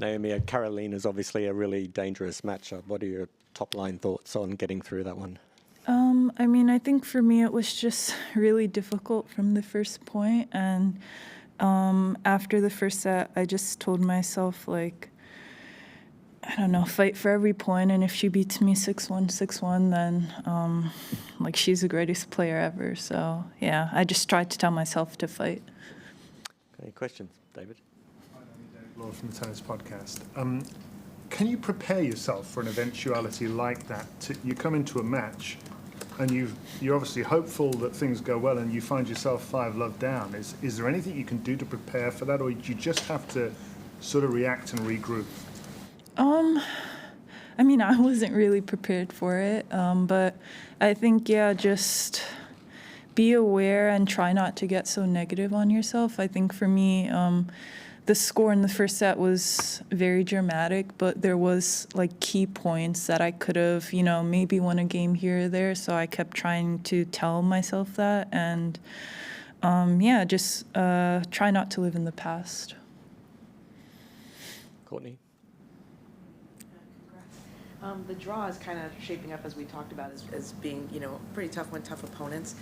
Naomi, Carolina's obviously a really dangerous matchup. What are your top-line thoughts on getting through that one? I mean, I think for me it was just really difficult from the first point, and after the first set, I just told myself, like, I don't know, fight for every point, and if she beats me 6-1, 6-1, then like, she's the greatest player ever. So yeah, I just tried to tell myself to fight. Any questions, David? Hi, I'm David Law from the Tennis Podcast. Can you prepare yourself for an eventuality like that? You come into a match and you're obviously hopeful that things go well and you find yourself 5-love down. Is there anything you can do to prepare for that, or do you just have to sort of react and regroup? I mean, I wasn't really prepared for it, but I think, yeah, just be aware and try not to get so negative on yourself. I think for me, the score in the first set was very dramatic, but there was like key points that I could have, maybe won a game here or there. So I kept trying to tell myself that, and yeah, just try not to live in the past. Courtney? The draw is kind of shaping up, as we talked about, as being, pretty tough when tough opponents.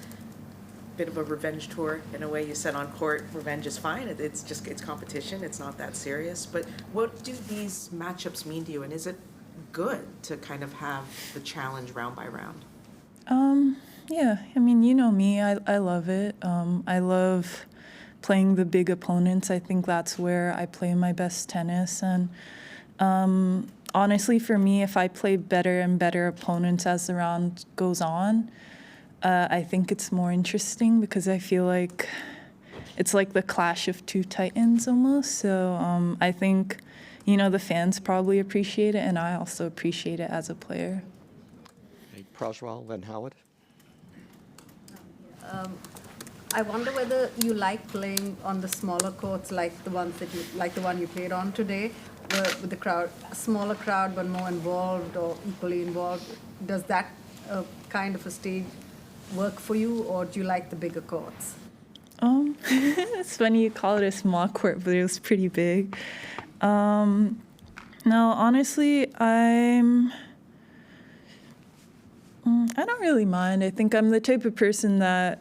Bit of a revenge tour in a way. You said on court, revenge is fine. It's competition. It's not that serious. But what do these matchups mean to you? And is it good to kind of have the challenge round by round? Yeah, I mean, you know me. I love it. I love playing the big opponents. I think that's where I play my best tennis. And honestly, for me, if I play better and better opponents as the round goes on, I think it's more interesting, because I feel like it's like the clash of two titans almost. So I think, the fans probably appreciate it, and I also appreciate it as a player. Hey, Prajwal, then Howard. I wonder whether you like playing on the smaller courts, like the one you played on today, with the crowd, a smaller crowd but more involved or equally involved. Does that kind of a stage work for you, or do you like the bigger courts? It's funny you call it a small court, but it was pretty big. No, honestly, I don't really mind. I think I'm the type of person that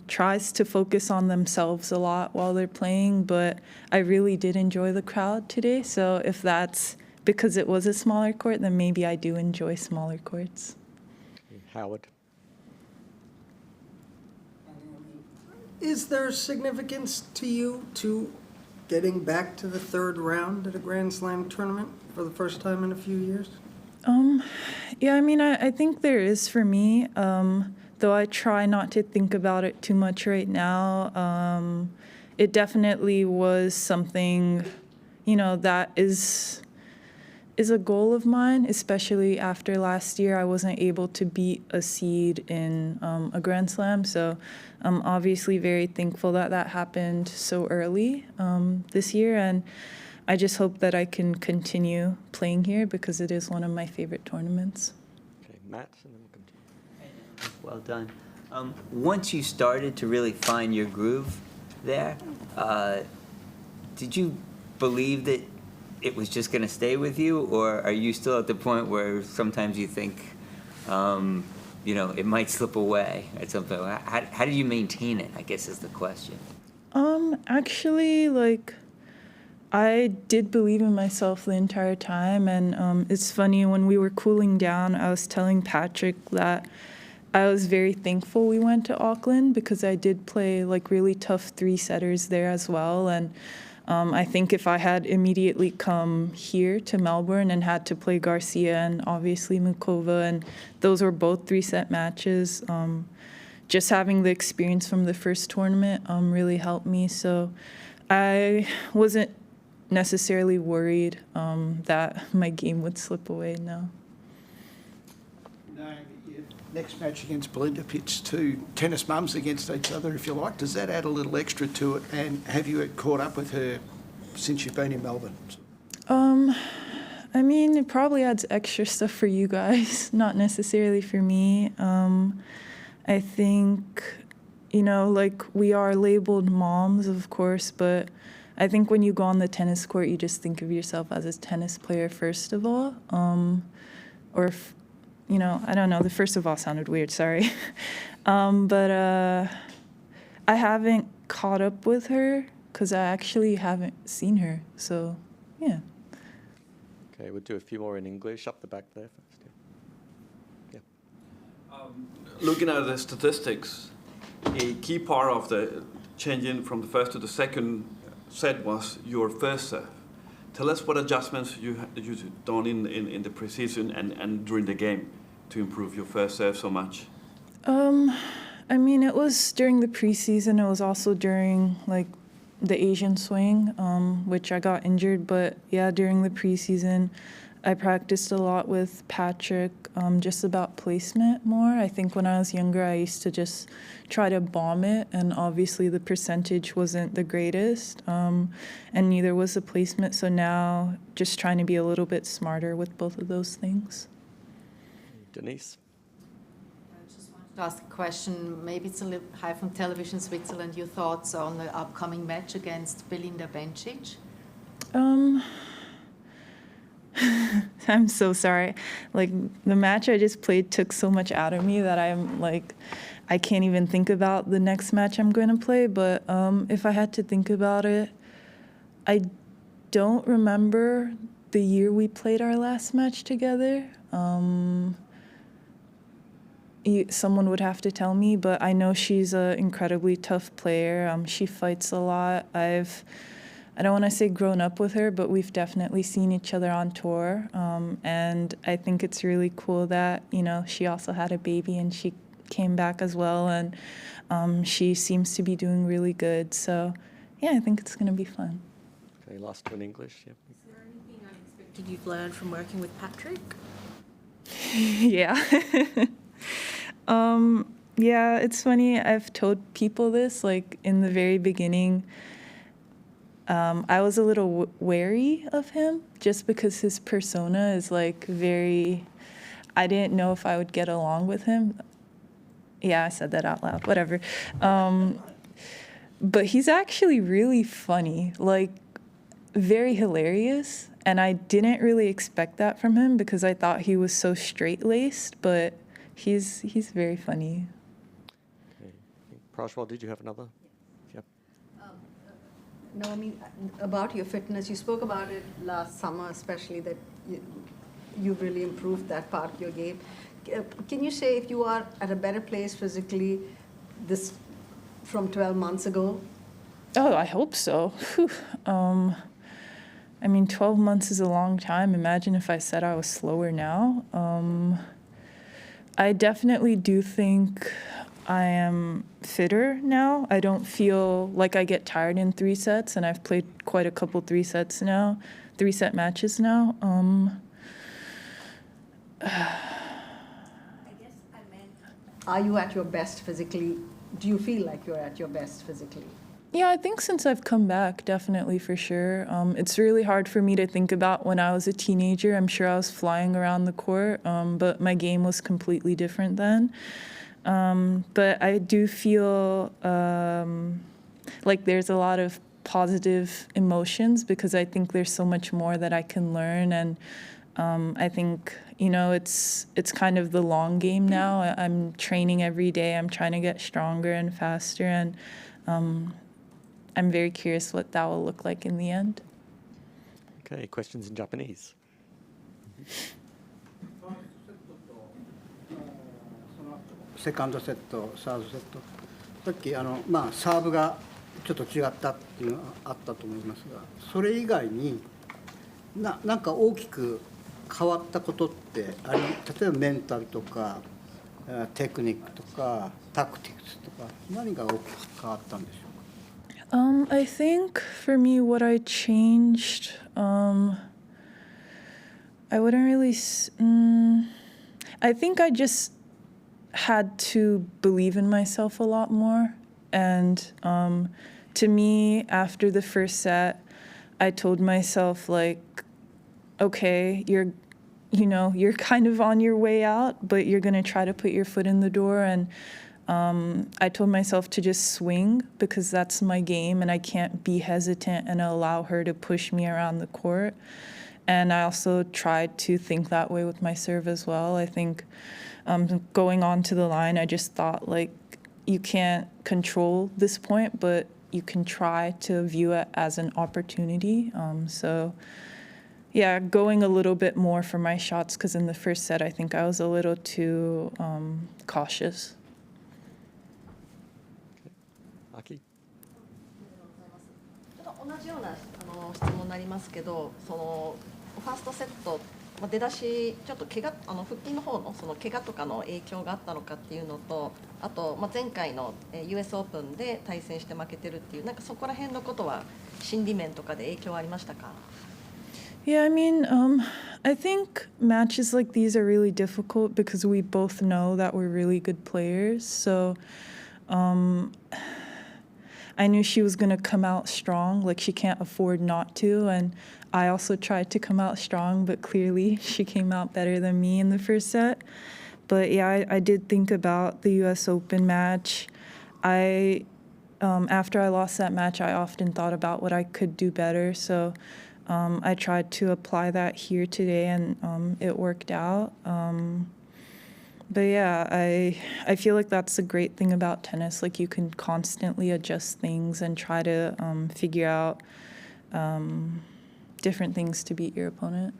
tries to focus on themselves a lot while they're playing, but I really did enjoy the crowd today. So if that's because it was a smaller court, then maybe I do enjoy smaller courts. Howard? Is there significance to you to getting back to the third round at a Grand Slam tournament for the first time in a few years? Yeah, I mean, I think there is for me, though I try not to think about it too much right now. It definitely was something, that is a goal of mine, especially after last year. I wasn't able to beat a seed in a Grand Slam, so I'm obviously very thankful that that happened so early this year, and I just hope that I can continue playing here, because it is one of my favorite tournaments. Okay, Matt, and then we'll continue. Well done. Once you started to really find your groove there, did you believe that it was just going to stay with you, or are you still at the point where sometimes you think, it might slip away at some point? How do you maintain it, I guess, is the question. Actually, I did believe in myself the entire time, and it's funny, when we were cooling down, I was telling Patrick that I was very thankful we went to Auckland, because I did play really tough 3-setters there as well, and I think if I had immediately come here to Melbourne and had to play Garcia and obviously Mukova, and those were both 3-set matches, just having the experience from the first tournament really helped me. So I wasn't necessarily worried that my game would slip away, no. Next match against Belinda pits two tennis mums against each other, if you like. Does that add a little extra to it? And have you caught up with her since you've been in Melbourne? I mean, it probably adds extra stuff for you guys, not necessarily for me. I think, we are labeled moms, of course, but I think when you go on the tennis court, you just think of yourself as a tennis player first of all. Or, I don't know, the first of all sounded weird, sorry. But I haven't caught up with her because I actually haven't seen her. So, yeah. Okay, we'll do a few more in English. Up the back there first. Yeah. Looking at the statistics, a key part of the changing from the first to the second set was your first serve. Tell us what adjustments you've done in the preseason and during the game to improve your first serve so much. I mean, it was during the preseason. It was also during, the Asian swing, which I got injured. But, yeah, during the preseason, I practiced a lot with Patrick, just about placement more. I think when I was younger, I used to just try to bomb it, and obviously the percentage wasn't the greatest, and neither was the placement. So now just trying to be a little bit smarter with both of those things. Denise? I just wanted to ask a question. Maybe it's a little high from Television Switzerland. Your thoughts on the upcoming match against Belinda Bencic? I'm so sorry. The match I just played took so much out of me that I can't even think about the next match I'm going to play. But if I had to think about it, I don't remember the year we played our last match together. Someone would have to tell me, but I know she's an incredibly tough player. She fights a lot. I don't want to say grown up with her, but we've definitely seen each other on tour. And I think it's really cool that, she also had a baby and she came back as well. And she seems to be doing really good. So, yeah, I think it's going to be fun. Okay, last one in English. Yeah. Is there anything unexpected you've learned from working with Patrick? Yeah. Yeah, it's funny. I've told people this, in the very beginning. I was a little wary of him just because his persona is very, I didn't know if I would get along with him. Yeah, I said that out loud, whatever. But he's actually really funny, very hilarious. And I didn't really expect that from him because I thought he was so straight-laced, but he's very funny. Okay. Prajwal, did you have another? Yep. Naomi, about your fitness, you spoke about it last summer, especially that you've really improved that part of your game. Can you say if you are at a better place physically from 12 months ago? Oh, I hope so. 12 months is a long time. Imagine if I said I was slower now. I definitely do think I am fitter now. I don't feel like I get tired in 3 sets, and I've played quite a couple 3-set matches now. Are you at your best physically? Do you feel like you're at your best physically? Yeah, I think since I've come back, definitely for sure. It's really hard for me to think about when I was a teenager. I'm sure I was flying around the court, but my game was completely different then. But I do feel like there's a lot of positive emotions because I think there's so much more that I can learn. And I think, it's kind of the long game now. I'm training every day. I'm trying to get stronger and faster. And I'm very curious what that will look like in the end. Okay, questions in Japanese. セカンドセット、サードセット、さっきサーブがちょっと違ったっていうのがあったと思いますが、それ以外になんか大きく変わったことって例えばメンタルとかテクニックとかタクティクスとか何が大きく変わったんでしょうか。I think for me, what I changed, I wouldn't really. I think I just had to believe in myself a lot more. And to me, after the first set, I told myself okay, you're kind of on your way out, but you're gonna try to put your foot in the door. And I told myself to just swing because that's my game and I can't be hesitant and allow her to push me around the court. And I also tried to think that way with my serve as well. I think going onto the line, I just thought, like, you can't control this point, but you can try to view it as an opportunity. So, yeah, going a little bit more for my shots because in the first set, I think I was a little too cautious. Aki? 同じような質問になりますけど、そのファーストセット、出だしちょっと怪我腹筋の方のその怪我とかの影響があったのかっていうのと、あと前回の US オープンで対戦して負けてるっていうなんかそこら辺のことは心理面とかで影響ありましたか? Yeah, I mean, I think matches like these are really difficult because we both know that we're really good players. So, I knew she was going to come out strong, like she can't afford not to. And I also tried to come out strong, but clearly she came out better than me in the first set. But yeah, I did think about the US Open match. After I lost that match, I often thought about what I could do better. So I tried to apply that here today and it worked out. But yeah, I feel like that's the great thing about tennis. Like you can constantly adjust things and try to figure out different things to beat your opponent.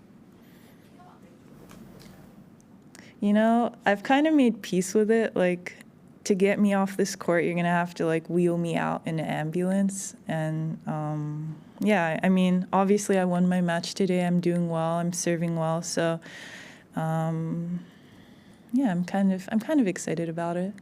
You know, I've kind of made peace with it. Like, to get me off this court, you're going to have to, like, wheel me out in an ambulance. And, yeah, I mean, obviously I won my match today. I'm doing well. I'm serving well. So, yeah, I'm kind of excited about it.